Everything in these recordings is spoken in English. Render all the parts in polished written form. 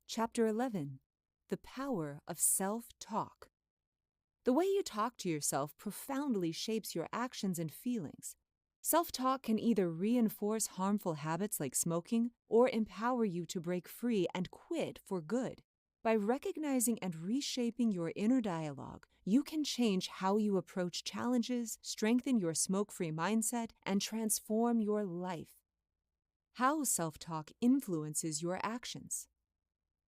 Chapter 11. The Power of Self-Talk. The way you talk to yourself profoundly shapes your actions and feelings. Self-talk can either reinforce harmful habits like smoking or empower you to break free and quit for good. By recognizing and reshaping your inner dialogue, you can change how you approach challenges, strengthen your smoke-free mindset, and transform your life. How self-talk influences your actions.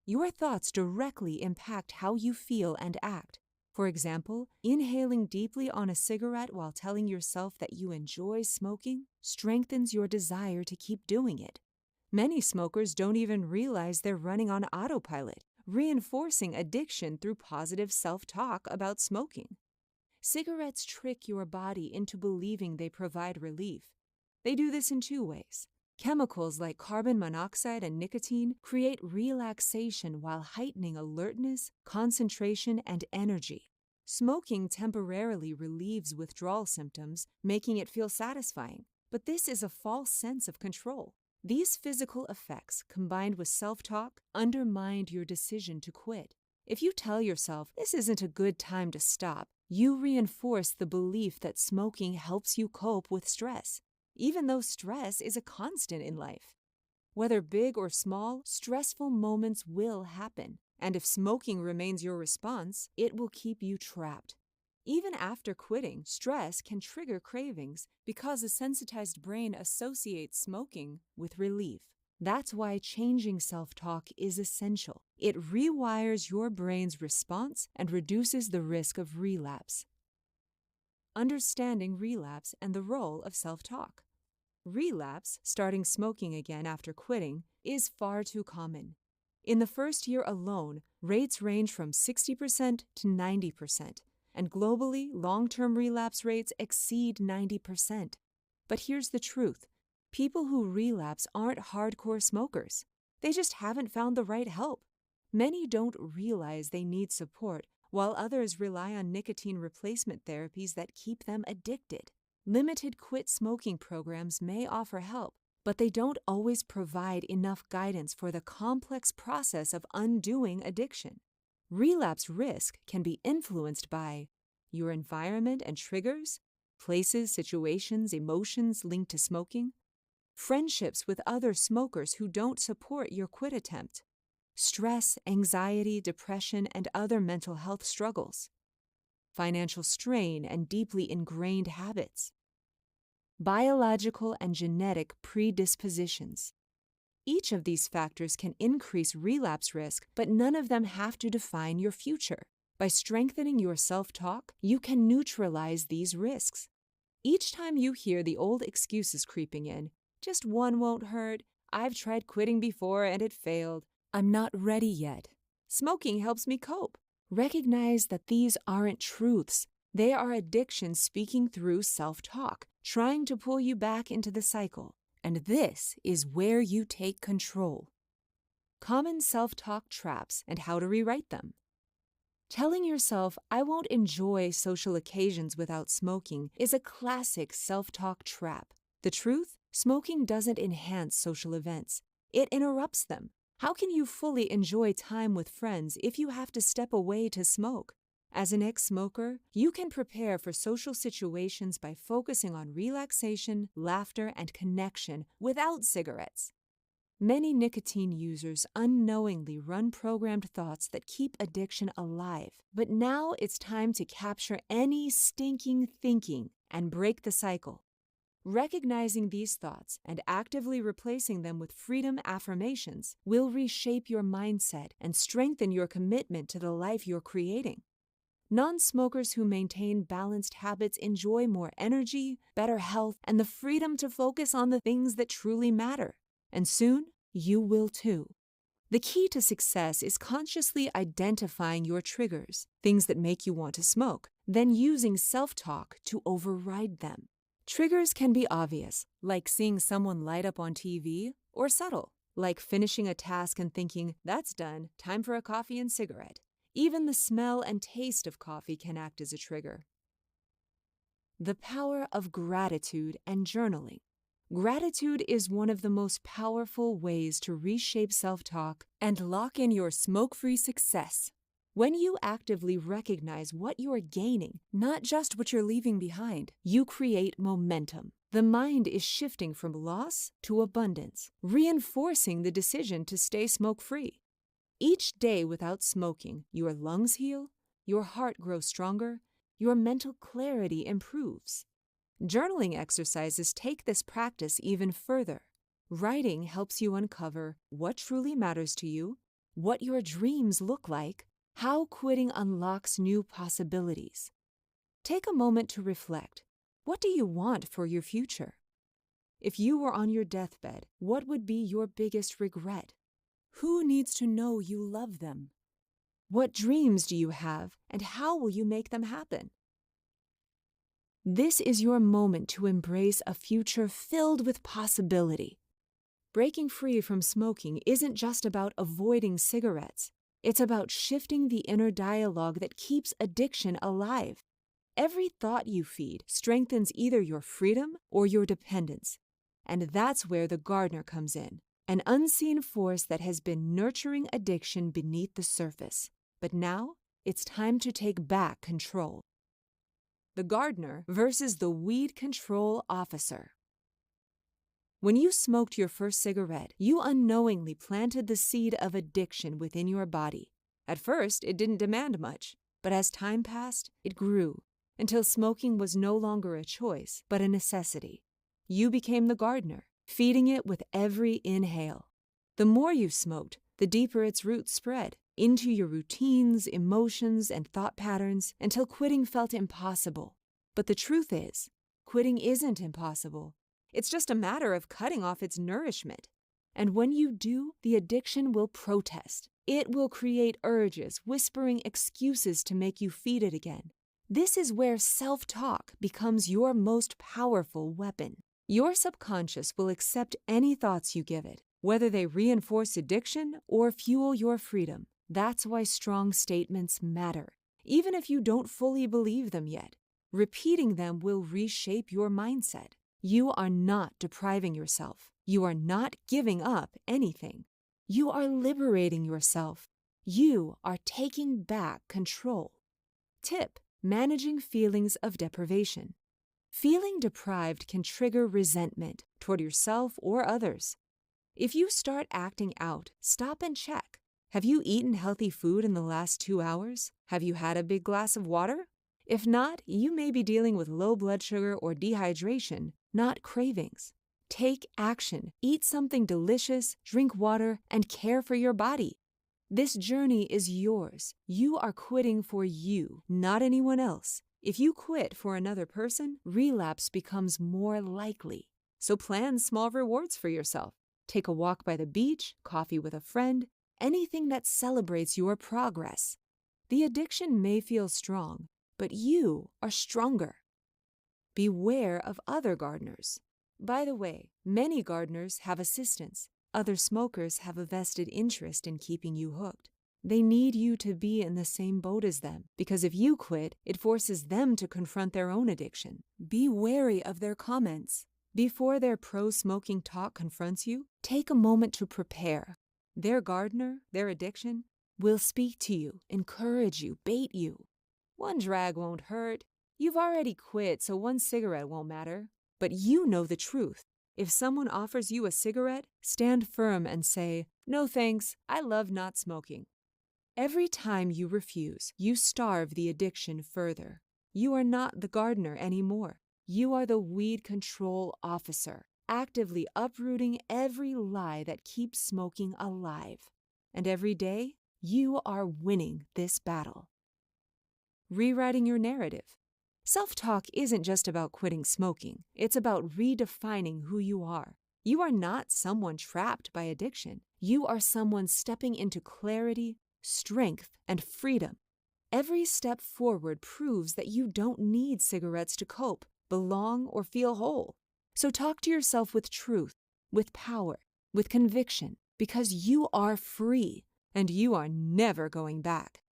Your thoughts directly impact how you feel and act. For example, inhaling deeply on a cigarette while telling yourself that you enjoy smoking strengthens your desire to keep doing it. Many smokers don't even realize they're running on autopilot, reinforcing addiction through positive self-talk about smoking. Cigarettes trick your body into believing they provide relief. They do this in two ways. Chemicals like carbon monoxide and nicotine create relaxation while heightening alertness, concentration, and energy. Smoking temporarily relieves withdrawal symptoms, making it feel satisfying. But this is a false sense of control. These physical effects, combined with self-talk, undermine your decision to quit. If you tell yourself, "This isn't a good time to stop," you reinforce the belief that smoking helps you cope with stress, even though stress is a constant in life. Whether big or small, stressful moments will happen, and if smoking remains your response, it will keep you trapped. Even after quitting, stress can trigger cravings because a sensitized brain associates smoking with relief. That's why changing self-talk is essential. It rewires your brain's response and reduces the risk of relapse. Understanding relapse and the role of self-talk. Relapse, starting smoking again after quitting, is far too common. In the first year alone, rates range from 60% to 90%, and globally, long-term relapse rates exceed 90%. But here's the truth. People who relapse aren't hardcore smokers. They just haven't found the right help. Many don't realize they need support, while others rely on nicotine replacement therapies that keep them addicted. Limited quit smoking programs may offer help, but they don't always provide enough guidance for the complex process of undoing addiction. Relapse risk can be influenced by your environment and triggers, places, situations, emotions linked to smoking, friendships with other smokers who don't support your quit attempt, stress, anxiety, depression, and other mental health struggles, financial strain and deeply ingrained habits, biological and genetic predispositions. Each of these factors can increase relapse risk, but none of them have to define your future. By strengthening your self-talk, you can neutralize these risks. Each time you hear the old excuses creeping in, "Just one won't hurt," "I've tried quitting before and it failed," "I'm not ready yet," "Smoking helps me cope," recognize that these aren't truths. They are addictions speaking through self-talk, trying to pull you back into the cycle. And this is where you take control. Common self-talk traps and how to rewrite them. Telling yourself, "I won't enjoy social occasions without smoking," is a classic self-talk trap. The truth? Smoking doesn't enhance social events. It interrupts them. How can you fully enjoy time with friends if you have to step away to smoke? As an ex-smoker, you can prepare for social situations by focusing on relaxation, laughter, and connection without cigarettes. Many nicotine users unknowingly run programmed thoughts that keep addiction alive. But now it's time to capture any stinking thinking and break the cycle. Recognizing these thoughts and actively replacing them with freedom affirmations will reshape your mindset and strengthen your commitment to the life you're creating. Non-smokers who maintain balanced habits enjoy more energy, better health, and the freedom to focus on the things that truly matter. And soon, you will too. The key to success is consciously identifying your triggers, things that make you want to smoke, then using self-talk to override them. Triggers can be obvious, like seeing someone light up on TV, or subtle, like finishing a task and thinking, "That's done, time for a coffee and cigarette." Even the smell and taste of coffee can act as a trigger. The power of gratitude and journaling. Gratitude is one of the most powerful ways to reshape self-talk and lock in your smoke-free success. When you actively recognize what you're gaining, not just what you're leaving behind, you create momentum. The mind is shifting from loss to abundance, reinforcing the decision to stay smoke-free. Each day without smoking, your lungs heal, your heart grows stronger, your mental clarity improves. Journaling exercises take this practice even further. Writing helps you uncover what truly matters to you, what your dreams look like, how quitting unlocks new possibilities. Take a moment to reflect. What do you want for your future? If you were on your deathbed, what would be your biggest regret? Who needs to know you love them? What dreams do you have, and how will you make them happen? This is your moment to embrace a future filled with possibility. Breaking free from smoking isn't just about avoiding cigarettes. It's about shifting the inner dialogue that keeps addiction alive. Every thought you feed strengthens either your freedom or your dependence. And that's where the gardener comes in, an unseen force that has been nurturing addiction beneath the surface. But now, it's time to take back control. The gardener versus the weed control officer. When you smoked your first cigarette, you unknowingly planted the seed of addiction within your body. At first, it didn't demand much, but as time passed, it grew, until smoking was no longer a choice, but a necessity. You became the gardener, feeding it with every inhale. The more you smoked, the deeper its roots spread, into your routines, emotions, and thought patterns until quitting felt impossible. But the truth is, quitting isn't impossible. It's just a matter of cutting off its nourishment. And when you do, the addiction will protest. It will create urges, whispering excuses to make you feed it again. This is where self-talk becomes your most powerful weapon. Your subconscious will accept any thoughts you give it, whether they reinforce addiction or fuel your freedom. That's why strong statements matter, even if you don't fully believe them yet. Repeating them will reshape your mindset. You are not depriving yourself. You are not giving up anything. You are liberating yourself. You are taking back control. Tip: managing feelings of deprivation. Feeling deprived can trigger resentment toward yourself or others. If you start acting out, stop and check. Have you eaten healthy food in the last 2 hours? Have you had a big glass of water? If not, you may be dealing with low blood sugar or dehydration, not cravings. Take action. Eat something delicious, drink water, and care for your body. This journey is yours. You are quitting for you, not anyone else. If you quit for another person, relapse becomes more likely. So plan small rewards for yourself. Take a walk by the beach, coffee with a friend, anything that celebrates your progress. The addiction may feel strong, but you are stronger. Beware of other gardeners. By the way, many gardeners have assistants. Other smokers have a vested interest in keeping you hooked. They need you to be in the same boat as them, because if you quit, it forces them to confront their own addiction. Be wary of their comments. Before their pro-smoking talk confronts you, take a moment to prepare. Their gardener, their addiction, will speak to you, encourage you, bait you. One drag won't hurt. You've already quit, so one cigarette won't matter. But you know the truth. If someone offers you a cigarette, stand firm and say, "No thanks, I love not smoking." Every time you refuse, you starve the addiction further. You are not the gardener anymore. You are the weed control officer, actively uprooting every lie that keeps smoking alive. And every day, you are winning this battle. Rewriting your narrative. Self-talk isn't just about quitting smoking. It's about redefining who you are. You are not someone trapped by addiction. You are someone stepping into clarity, strength, and freedom. Every step forward proves that you don't need cigarettes to cope, belong, or feel whole. So talk to yourself with truth, with power, with conviction, because you are free, and you are never going back.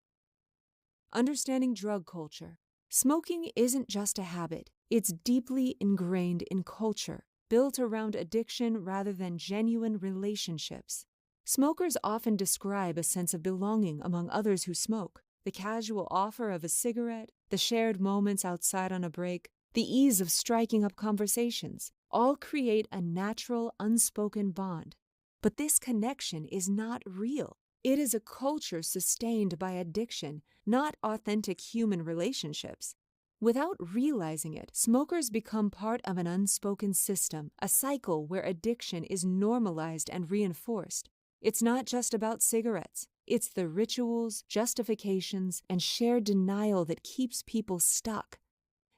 Understanding drug culture. Smoking isn't just a habit. It's deeply ingrained in culture. built around addiction rather than genuine relationships. Smokers often describe a sense of belonging among others who smoke. The casual offer of a cigarette, the shared moments outside on a break, the ease of striking up conversations, all create a natural, unspoken bond. But this connection is not real. It is a culture sustained by addiction, not authentic human relationships. Without realizing it, smokers become part of an unspoken system, a cycle where addiction is normalized and reinforced. It's not just about cigarettes. It's the rituals, justifications, and shared denial that keeps people stuck.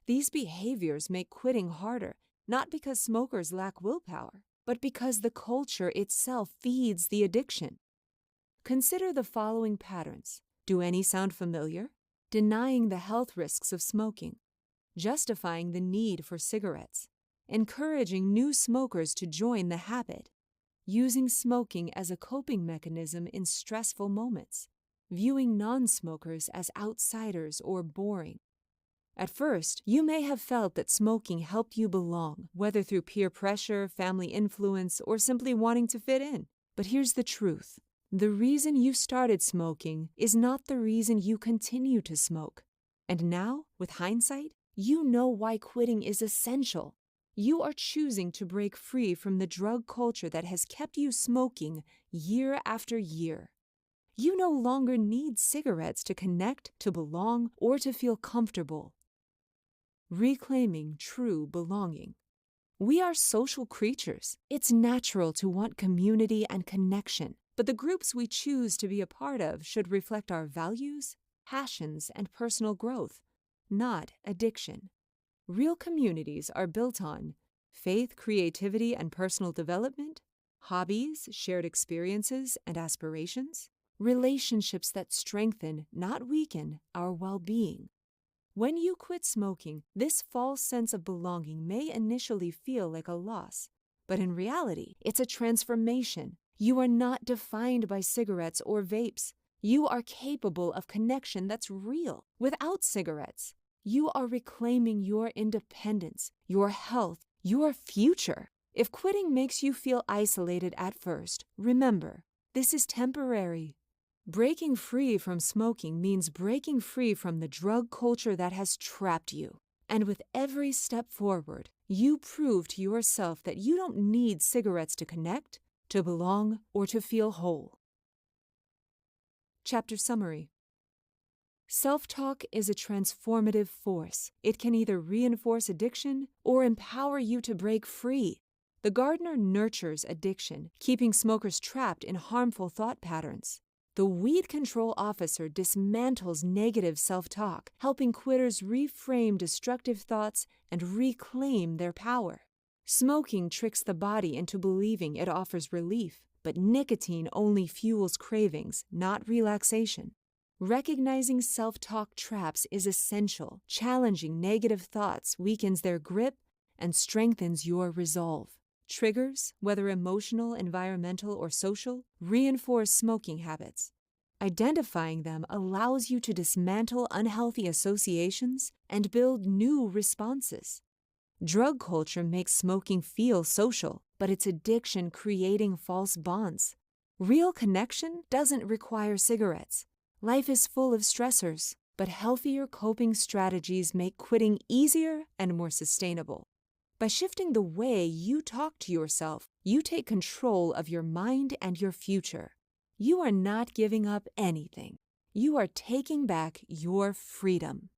These behaviors make quitting harder, not because smokers lack willpower, but because the culture itself feeds the addiction. Consider the following patterns. Do any sound familiar? Denying the health risks of smoking, justifying the need for cigarettes, encouraging new smokers to join the habit, using smoking as a coping mechanism in stressful moments, viewing non-smokers as outsiders or boring. At first, you may have felt that smoking helped you belong, whether through peer pressure, family influence, or simply wanting to fit in. But here's the truth. The reason you started smoking is not the reason you continue to smoke. And now, with hindsight, you know why quitting is essential. You are choosing to break free from the drug culture that has kept you smoking year after year. You no longer need cigarettes to connect, to belong, or to feel comfortable. Reclaiming true belonging. We are social creatures. It's natural to want community and connection, but the groups we choose to be a part of should reflect our values, passions, and personal growth, not addiction. Real communities are built on faith, creativity, and personal development, hobbies, shared experiences, and aspirations, relationships that strengthen, not weaken, our well-being. When you quit smoking, this false sense of belonging may initially feel like a loss, but in reality, it's a transformation. You are not defined by cigarettes or vapes. You are capable of connection that's real. Without cigarettes, you are reclaiming your independence, your health, your future. If quitting makes you feel isolated at first, remember, this is temporary. Breaking free from smoking means breaking free from the drug culture that has trapped you. And with every step forward, you prove to yourself that you don't need cigarettes to connect, to belong, or to feel whole. Chapter Summary. Self-talk is a transformative force. It can either reinforce addiction or empower you to break free. The gardener nurtures addiction, keeping smokers trapped in harmful thought patterns. The weed control officer dismantles negative self-talk, helping quitters reframe destructive thoughts and reclaim their power. Smoking tricks the body into believing it offers relief, but nicotine only fuels cravings, not relaxation. Recognizing self-talk traps is essential. Challenging negative thoughts weakens their grip and strengthens your resolve. Triggers, whether emotional, environmental, or social, reinforce smoking habits. Identifying them allows you to dismantle unhealthy associations and build new responses. Drug culture makes smoking feel social, but it's addiction creating false bonds. Real connection doesn't require cigarettes. Life is full of stressors, but healthier coping strategies make quitting easier and more sustainable. By shifting the way you talk to yourself, you take control of your mind and your future. You are not giving up anything. You are taking back your freedom.